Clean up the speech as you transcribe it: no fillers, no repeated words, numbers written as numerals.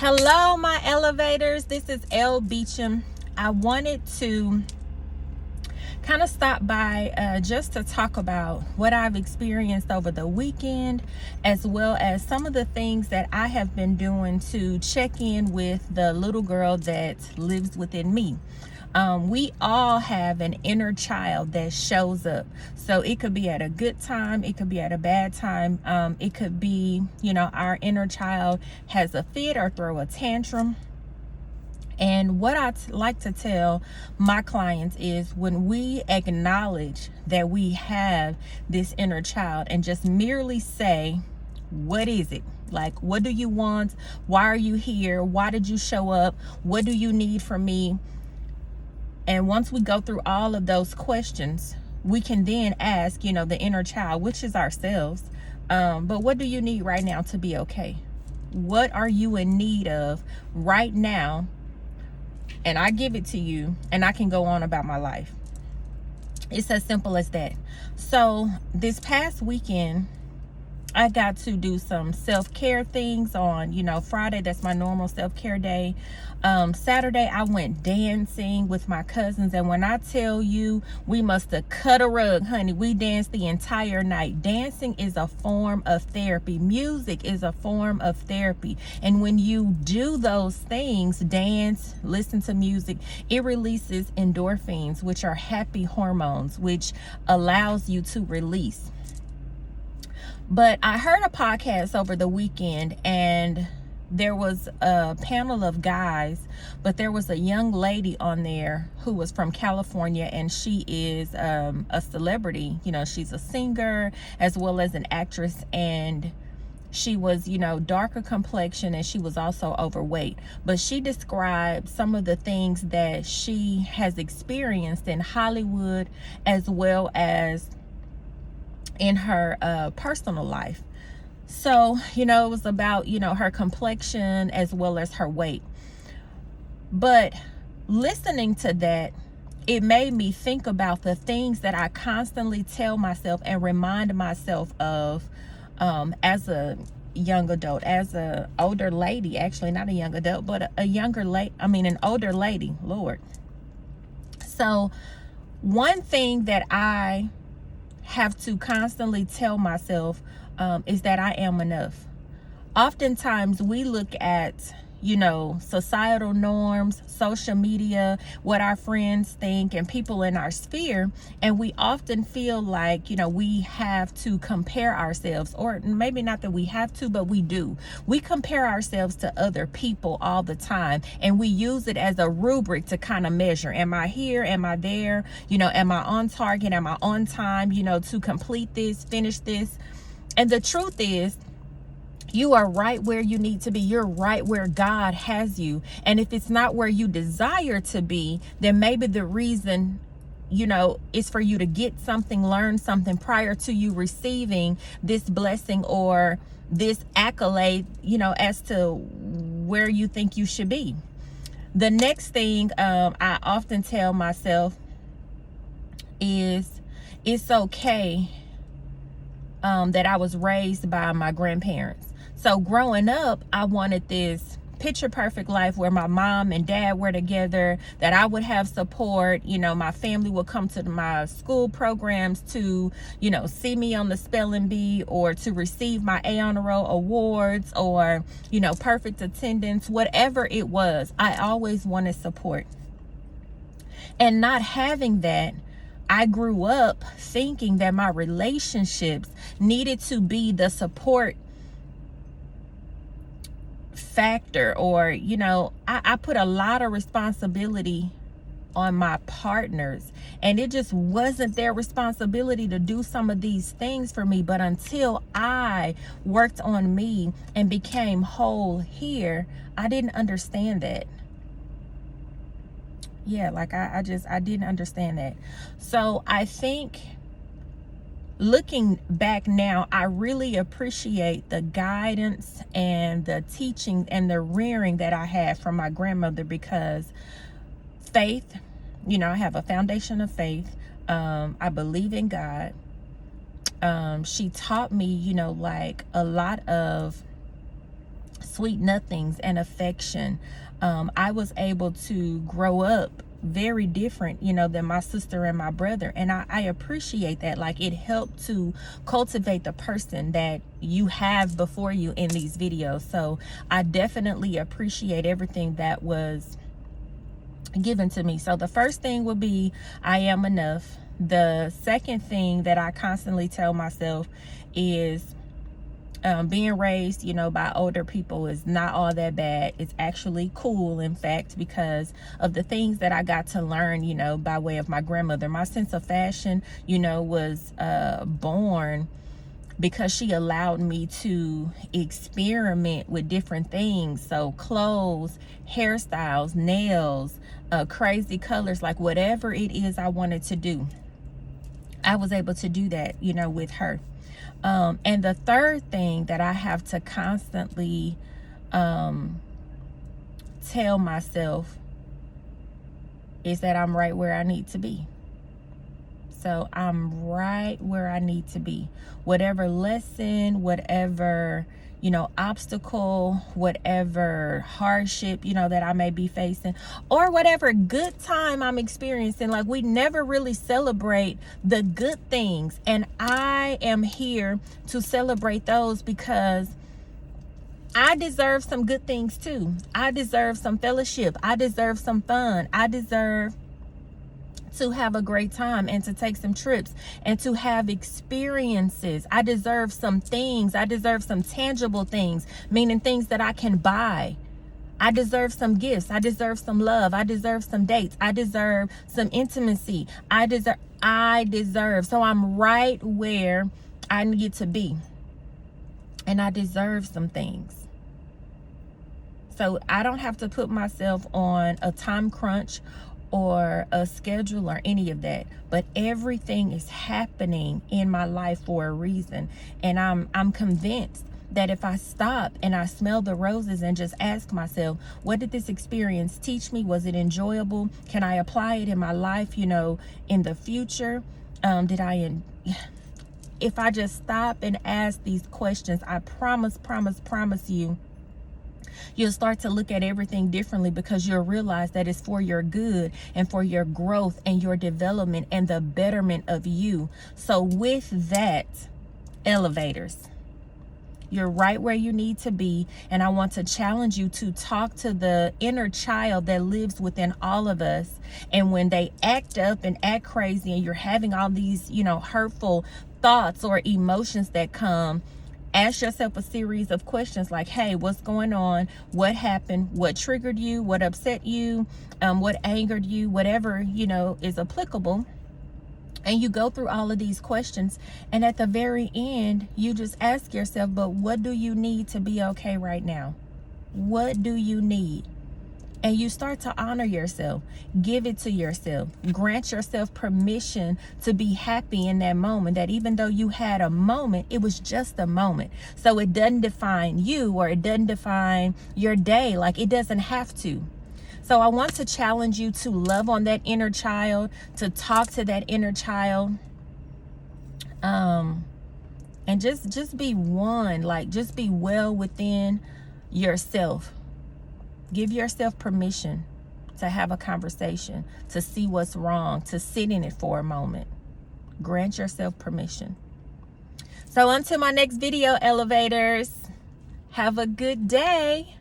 Hello, my elevators. This is Elle Beecham. I wanted to kind of stop by just to talk about what I've experienced over the weekend, as well as some of the things that I have been doing to check in with the little girl that lives within me. We all have an inner child that shows up. So it could be at a good time, it could be at a bad time. It could be, our inner child has a fit or throw a tantrum. And what I like to tell my clients is when we acknowledge that we have this inner child and just merely say, what is it? Like, what do you want? Why are you here? Why did you show up? What do you need from me? And once we go through all of those questions, we can then ask, the inner child, which is ourselves, but what do you need right now to be okay? What are you in need of right now? And I give it to you, and I can go on about my life. It's as simple as that. So this past weekend, I got to do some self-care things on, Friday. That's my normal self-care day. Saturday, I went dancing with my cousins. And when I tell you, we must have cut a rug, honey. We danced the entire night. Dancing is a form of therapy. Music is a form of therapy. And when you do those things, dance, listen to music, it releases endorphins, which are happy hormones, which allows you to release. But I heard a podcast over the weekend, and there was a panel of guys, but there was a young lady on there who was from California, and she is a celebrity. She's a singer as well as an actress, and she was, darker complexion, and she was also overweight. But she described some of the things that she has experienced in Hollywood as well as in her personal life. So, it was about, her complexion as well as her weight. But listening to that, it made me think about the things that I constantly tell myself and remind myself of as a young adult, as a older lady, actually not a young adult, but an older lady, Lord. So one thing that I have to constantly tell myself is that I am enough. Oftentimes we look at, societal norms, social media, what our friends think, and people in our sphere, and we often feel like, we have to compare ourselves, or maybe not that we have to, but we do. We compare ourselves to other people all the time, and we use it as a rubric to kind of measure. Am I here? Am I there? Am I on target? Am I on time, to complete this, finish this? And the truth is, you are right where you need to be. You're right where God has you. And if it's not where you desire to be, then maybe the reason, is for you to get something, learn something prior to you receiving this blessing or this accolade, as to where you think you should be. The next thing I often tell myself is it's okay that I was raised by my grandparents. So growing up, I wanted this picture perfect life where my mom and dad were together, that I would have support, my family would come to my school programs to, see me on the spelling bee, or to receive my A Honor Roll awards, or, perfect attendance, whatever it was. I always wanted support. And not having that, I grew up thinking that my relationships needed to be the support factor, or I put a lot of responsibility on my partners, and it just wasn't their responsibility to do some of these things for me. But until I worked on me and became whole here, I didn't understand that. I didn't understand that. So I think, looking back now, I really appreciate the guidance and the teaching and the rearing that I had from my grandmother, because faith, I have a foundation of faith. I believe in God. She taught me, a lot of sweet nothings and affection. I was able to grow up very different, you know, than my sister and my brother. And I appreciate that. Like, it helped to cultivate the person that you have before you in these videos. So I definitely appreciate everything that was given to me. So the first thing would be, I am enough. The second thing that I constantly tell myself is, being raised, you know, by older people is not all that bad. It's actually cool, in fact, because of the things that I got to learn, you know, by way of my grandmother. My sense of fashion, you know, was born because she allowed me to experiment with different things. So clothes, hairstyles, nails, crazy colors, like whatever it is I wanted to do, I was able to do that, you know, with her. And the third thing that I have to constantly tell myself is that I'm right where I need to be. So I'm right where I need to be. Whatever lesson, whatever, you know, obstacle, whatever hardship, you know, that I may be facing, or whatever good time I'm experiencing. Like, we never really celebrate the good things. And I am here to celebrate those, because I deserve some good things too. I deserve some fellowship. I deserve some fun. I deserve to have a great time and to take some trips and to have experiences. I deserve some things. I deserve some tangible things, meaning things that I can buy. I deserve some gifts. I deserve some love. I deserve some dates. I deserve some intimacy. I deserve. So I'm right where I need to be. And I deserve some things. So I don't have to put myself on a time crunch or a schedule or any of that, but everything is happening in my life for a reason. And I'm convinced that if I stop and I smell the roses and just ask myself, what did this experience teach me? Was it enjoyable? Can I apply it in my life, you know, in the future? If I just stop and ask these questions, I promise you, you'll start to look at everything differently, because you'll realize that it's for your good and for your growth and your development and the betterment of you. So with that, elevators, you're right where you need to be. And I want to challenge you to talk to the inner child that lives within all of us. And when they act up and act crazy and you're having all these, you know, hurtful thoughts or emotions that come, ask yourself a series of questions like, hey, what's going on? What happened? What triggered you? What upset you? What angered you? Whatever, you know, is applicable. And you go through all of these questions. And at the very end, you just ask yourself, but what do you need to be okay right now? What do you need? And you start to honor yourself, give it to yourself, grant yourself permission to be happy in that moment, that even though you had a moment, it was just a moment. So it doesn't define you, or it doesn't define your day. Like, it doesn't have to. So I want to challenge you to love on that inner child, to talk to that inner child, and just be one, like, just be well within yourself. Give yourself permission to have a conversation, to see what's wrong, to sit in it for a moment. Grant yourself permission. So until my next video, elevators, have a good day.